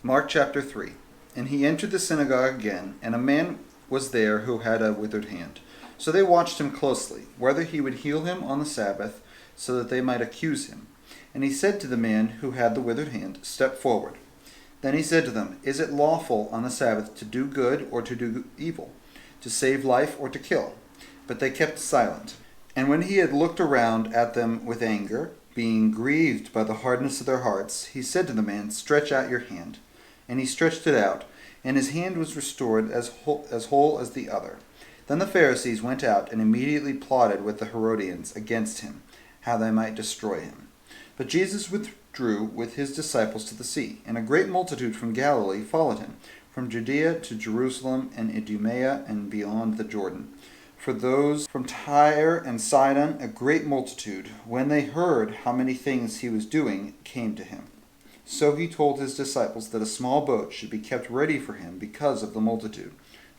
Mark chapter 3. And he entered the synagogue again, and a man was there who had a withered hand. So they watched him closely, whether he would heal him on the Sabbath, so that they might accuse him. And he said to the man who had the withered hand, "Step forward." Then he said to them, "Is it lawful on the Sabbath to do good or to do evil, to save life or to kill?" But they kept silent. And when he had looked around at them with anger, being grieved by the hardness of their hearts, he said to the man, "Stretch out your hand." And he stretched it out, and his hand was restored as whole as the other. Then the Pharisees went out and immediately plotted with the Herodians against him, how they might destroy him. But Jesus withdrew with his disciples to the sea, and a great multitude from Galilee followed him, from Judea to Jerusalem and Idumea and beyond the Jordan. For those from Tyre and Sidon, a great multitude, when they heard how many things he was doing, came to him. So he told his disciples that a small boat should be kept ready for him because of the multitude,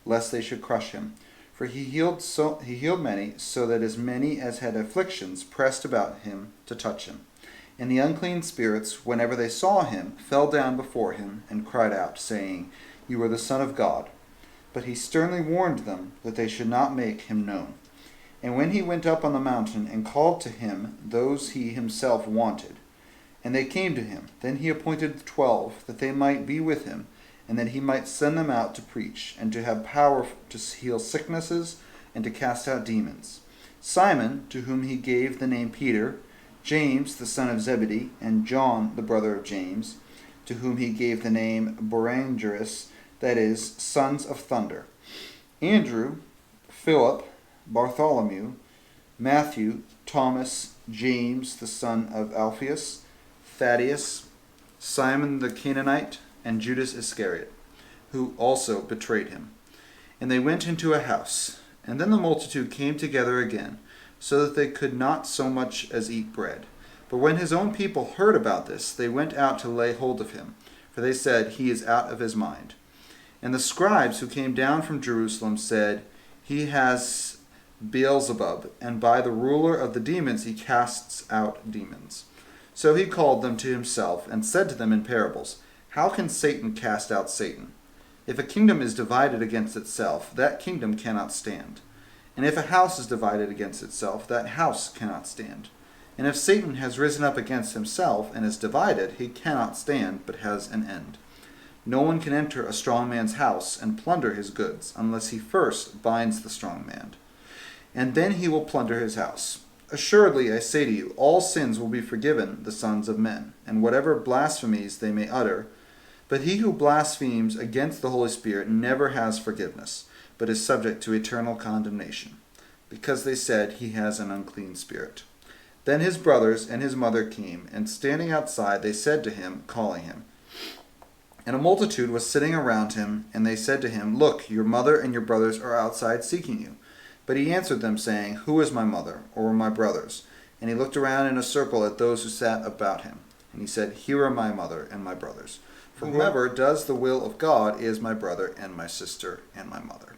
lest they should crush him. For he healed many, so that as many as had afflictions pressed about him to touch him. And the unclean spirits, whenever they saw him, fell down before him and cried out, saying, "You are the Son of God." But he sternly warned them that they should not make him known. And when he went up on the mountain and called to him those he himself wanted, and they came to him, then he appointed the 12, that they might be with him, and that he might send them out to preach, and to have power to heal sicknesses, and to cast out demons. Simon, to whom he gave the name Peter, James the son of Zebedee, and John the brother of James, to whom he gave the name Boanerges, that is, sons of thunder. Andrew, Philip, Bartholomew, Matthew, Thomas, James the son of Alphaeus, Thaddeus, Simon the Canaanite, and Judas Iscariot, who also betrayed him. And they went into a house. And then the multitude came together again, so that they could not so much as eat bread. But when his own people heard about this, they went out to lay hold of him, for they said, "He is out of his mind." And the scribes who came down from Jerusalem said, "He has Beelzebub, and by the ruler of the demons he casts out demons." So he called them to himself, and said to them in parables, "How can Satan cast out Satan? If a kingdom is divided against itself, that kingdom cannot stand. And if a house is divided against itself, that house cannot stand. And if Satan has risen up against himself and is divided, he cannot stand, but has an end. No one can enter a strong man's house and plunder his goods, unless he first binds the strong man, and then he will plunder his house. Assuredly, I say to you, all sins will be forgiven the sons of men, and whatever blasphemies they may utter. But he who blasphemes against the Holy Spirit never has forgiveness, but is subject to eternal condemnation, because they said he has an unclean spirit. Then his brothers and his mother came, and standing outside they said to him, calling him. And a multitude was sitting around him, and they said to him, "Look, your mother and your brothers are outside seeking you." But he answered them, saying, "Who is my mother, or my brothers?" And he looked around in a circle at those who sat about him. And he said, "Here are my mother and my brothers. For whoever does the will of God is my brother and my sister and my mother."